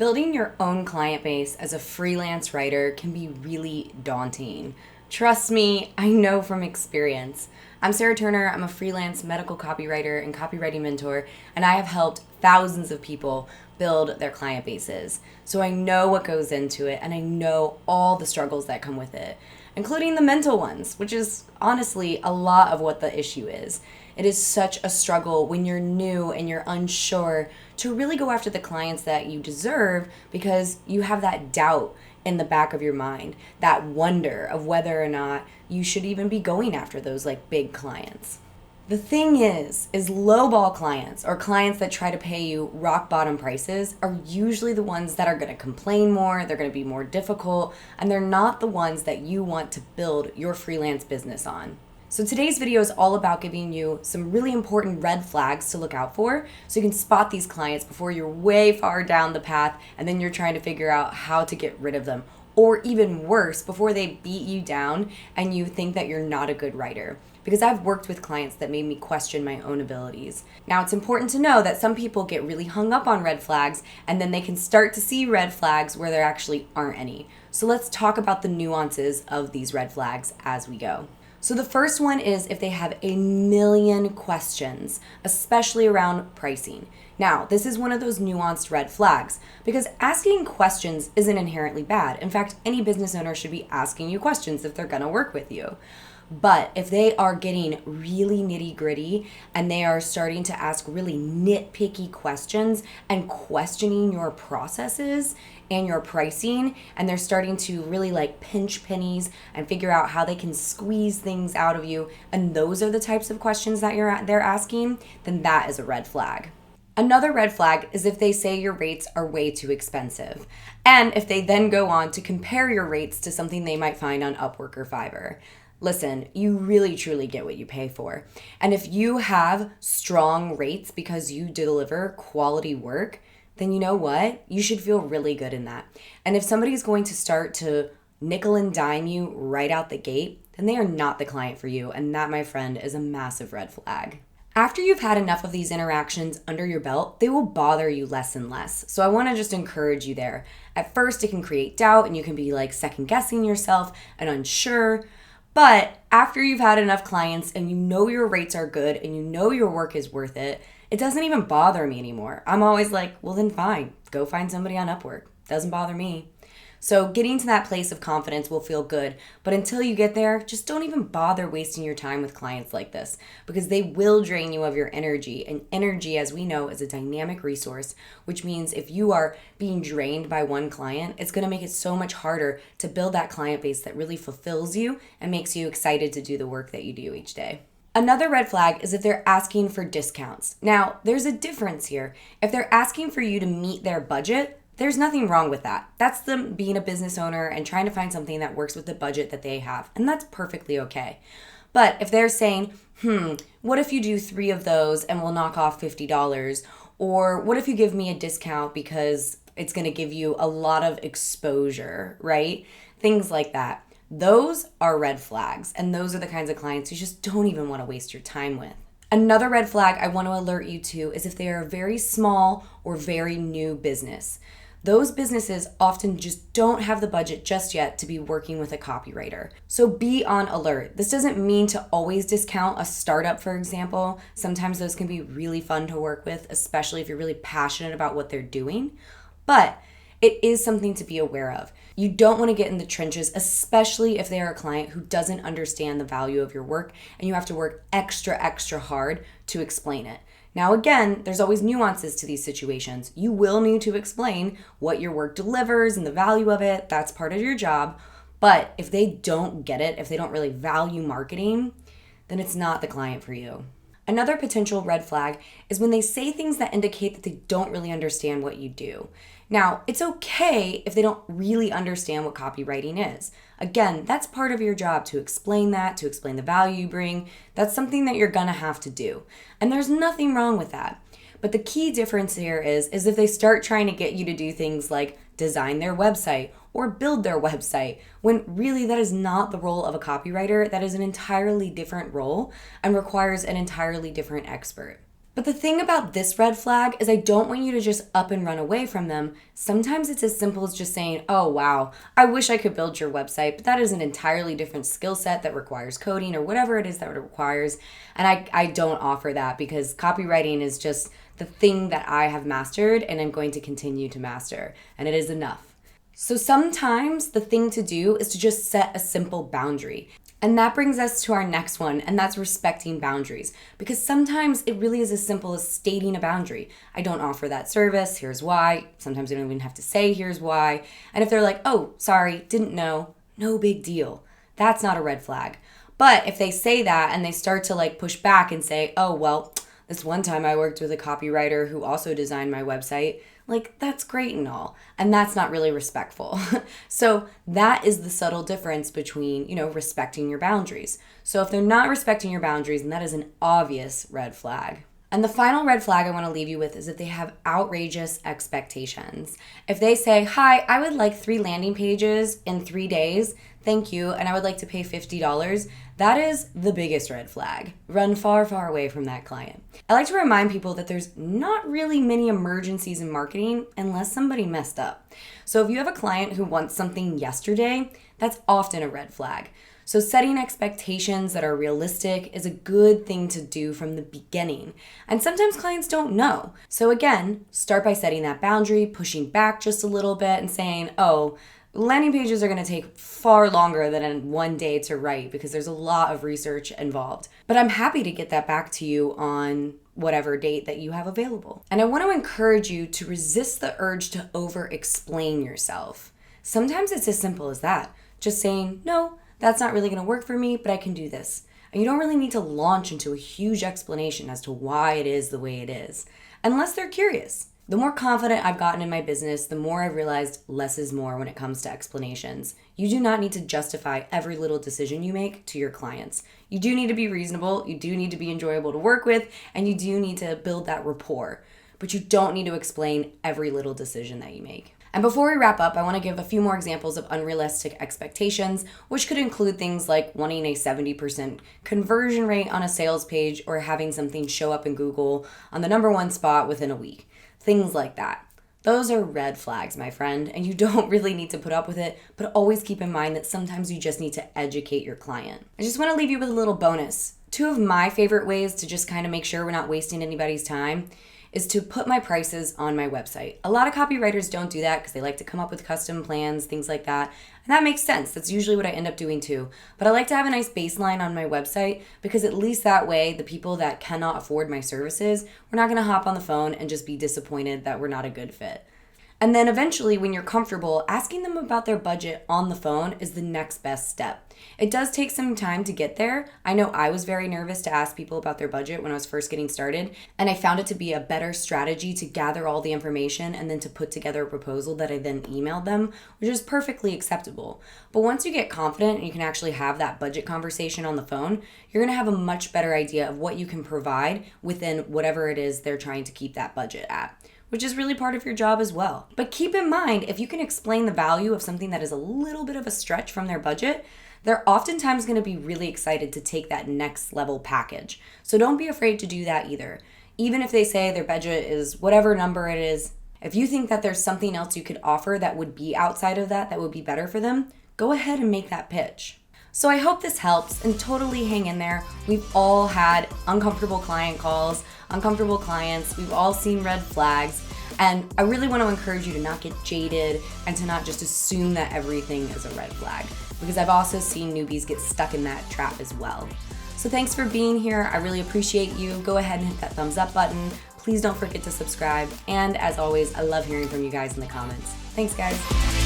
Building your own client base as a freelance writer can be really daunting. Trust me, I know from experience. I'm Sarah Turner. I'm a freelance medical copywriter and copywriting mentor, and I have helped thousands of people build their client bases. So I know what goes into it, and I know all the struggles that come with it, including the mental ones, which is honestly a lot of what the issue is. It is such a struggle when you're new and you're unsure to really go after the clients that you deserve because you have that doubt in the back of your mind, that wonder of whether or not you should even be going after those like big clients. The thing is lowball clients or clients that try to pay you rock bottom prices are usually the ones that are going to complain more, they're going to be more difficult, and they're not the ones that you want to build your freelance business on. So today's video is all about giving you some really important red flags to look out for so you can spot these clients before you're way far down the path and then you're trying to figure out how to get rid of them. Or even worse, before they beat you down and you think that you're not a good writer. Because I've worked with clients that made me question my own abilities. Now, it's important to know that some people get really hung up on red flags and then they can start to see red flags where there actually aren't any. So let's talk about the nuances of these red flags as we go. So the first one is if they have a million questions, especially around pricing. Now, this is one of those nuanced red flags because asking questions isn't inherently bad. In fact, any business owner should be asking you questions if they're going to work with you. But if they are getting really nitty gritty and they are starting to ask really nitpicky questions and questioning your processes and your pricing, and they're starting to really like pinch pennies and figure out how they can squeeze things out of you, and those are the types of questions that they're asking, then that is a red flag. Another red flag is if they say your rates are way too expensive, and if they then go on to compare your rates to something they might find on Upwork or Fiverr. Listen, you really truly get what you pay for. And if you have strong rates because you deliver quality work, then you know what? You should feel really good in that. And if somebody's going to start to nickel and dime you right out the gate, then they are not the client for you. And that, my friend, is a massive red flag. After you've had enough of these interactions under your belt, they will bother you less and less. So I want to just encourage you there. At first, it can create doubt and you can be like second guessing yourself and unsure. But after you've had enough clients and you know your rates are good and you know your work is worth it, it doesn't even bother me anymore. I'm always like, well then fine, go find somebody on Upwork. Doesn't bother me. So getting to that place of confidence will feel good. But until you get there, just don't even bother wasting your time with clients like this because they will drain you of your energy. And energy, as we know, is a dynamic resource, which means if you are being drained by one client, it's going to make it so much harder to build that client base that really fulfills you and makes you excited to do the work that you do each day. Another red flag is if they're asking for discounts. Now, there's a difference here. If they're asking for you to meet their budget, there's nothing wrong with that. That's them being a business owner and trying to find something that works with the budget that they have. And that's perfectly okay. But if they're saying, what if you do 3 of those and we'll knock off $50? Or what if you give me a discount because it's going to give you a lot of exposure, right? Things like that. Those are red flags. And those are the kinds of clients you just don't even want to waste your time with. Another red flag I want to alert you to is if they are a very small or very new business. Those businesses often just don't have the budget just yet to be working with a copywriter. So be on alert. This doesn't mean to always discount a startup, for example. Sometimes those can be really fun to work with, especially if you're really passionate about what they're doing. But it is something to be aware of. You don't want to get in the trenches, especially if they are a client who doesn't understand the value of your work and you have to work extra hard to explain it. Now, again, there's always nuances to these situations. You will need to explain what your work delivers and the value of it. That's part of your job. But if they don't get it, if they don't really value marketing, then it's not the client for you. Another potential red flag is when they say things that indicate that they don't really understand what you do. Now, it's okay if they don't really understand what copywriting is. Again, that's part of your job to explain that, to explain the value you bring. That's something that you're gonna have to do. And there's nothing wrong with that. But the key difference here is if they start trying to get you to do things like design their website or build their website, when really that is not the role of a copywriter. That is an entirely different role and requires an entirely different expert. But the thing about this red flag is I don't want you to just up and run away from them. Sometimes it's as simple as just saying, oh wow, I wish I could build your website, but that is an entirely different skill set that requires coding or whatever it is that it requires. And I don't offer that because copywriting is just the thing that I have mastered and I'm going to continue to master. And it is enough. So sometimes the thing to do is to just set a simple boundary. And that brings us to our next one, and that's respecting boundaries. Because sometimes it really is as simple as stating a boundary. I don't offer that service, here's why. Sometimes I don't even have to say here's why. And if they're like, oh, sorry, didn't know, no big deal. That's not a red flag. But if they say that and they start to like push back and say, oh, well, this one time I worked with a copywriter who also designed my website, like that's great and all. And that's not really respectful. So that is the subtle difference between, respecting your boundaries. So if they're not respecting your boundaries, then that is an obvious red flag. And the final red flag I want to leave you with is if they have outrageous expectations. If they say, hi, I would like 3 landing pages in 3 days, thank you, and I would like to pay $50, that is the biggest red flag. Run far, far away from that client. I like to remind people that there's not really many emergencies in marketing unless somebody messed up. So if you have a client who wants something yesterday, that's often a red flag. So setting expectations that are realistic is a good thing to do from the beginning. And sometimes clients don't know. So again, start by setting that boundary, pushing back just a little bit and saying, oh, landing pages are going to take far longer than 1 day to write because there's a lot of research involved. But I'm happy to get that back to you on whatever date that you have available. And I want to encourage you to resist the urge to over-explain yourself. Sometimes it's as simple as that. Just saying, no, that's not really going to work for me, but I can do this. And you don't really need to launch into a huge explanation as to why it is the way it is, unless they're curious. The more confident I've gotten in my business, the more I've realized less is more when it comes to explanations. You do not need to justify every little decision you make to your clients. You do need to be reasonable, you do need to be enjoyable to work with, and you do need to build that rapport. But you don't need to explain every little decision that you make. And before we wrap up, I want to give a few more examples of unrealistic expectations, which could include things like wanting a 70% conversion rate on a sales page or having something show up in Google on the #1 spot within a week. Things like that. Those are red flags, my friend, and you don't really need to put up with it, but always keep in mind that sometimes you just need to educate your client. I just want to leave you with a little bonus. 2 of my favorite ways to just kind of make sure we're not wasting anybody's time is to put my prices on my website. A lot of copywriters don't do that because they like to come up with custom plans, things like that. And that makes sense. That's usually what I end up doing too. But I like to have a nice baseline on my website because at least that way, the people that cannot afford my services, we're not gonna hop on the phone and just be disappointed that we're not a good fit. And then eventually, when you're comfortable, asking them about their budget on the phone is the next best step. It does take some time to get there. I know I was very nervous to ask people about their budget when I was first getting started, and I found it to be a better strategy to gather all the information and then to put together a proposal that I then emailed them, which is perfectly acceptable. But once you get confident and you can actually have that budget conversation on the phone, you're gonna have a much better idea of what you can provide within whatever it is they're trying to keep that budget at, which is really part of your job as well. But keep in mind, if you can explain the value of something that is a little bit of a stretch from their budget, they're oftentimes going to be really excited to take that next level package. So don't be afraid to do that either. Even if they say their budget is whatever number it is, if you think that there's something else you could offer that would be outside of that would be better for them, go ahead and make that pitch. So I hope this helps, and totally hang in there. We've all had uncomfortable client calls, uncomfortable clients. We've all seen red flags. And I really want to encourage you to not get jaded and to not just assume that everything is a red flag, because I've also seen newbies get stuck in that trap as well. So thanks for being here. I really appreciate you. Go ahead and hit that thumbs up button. Please don't forget to subscribe. And as always, I love hearing from you guys in the comments. Thanks, guys.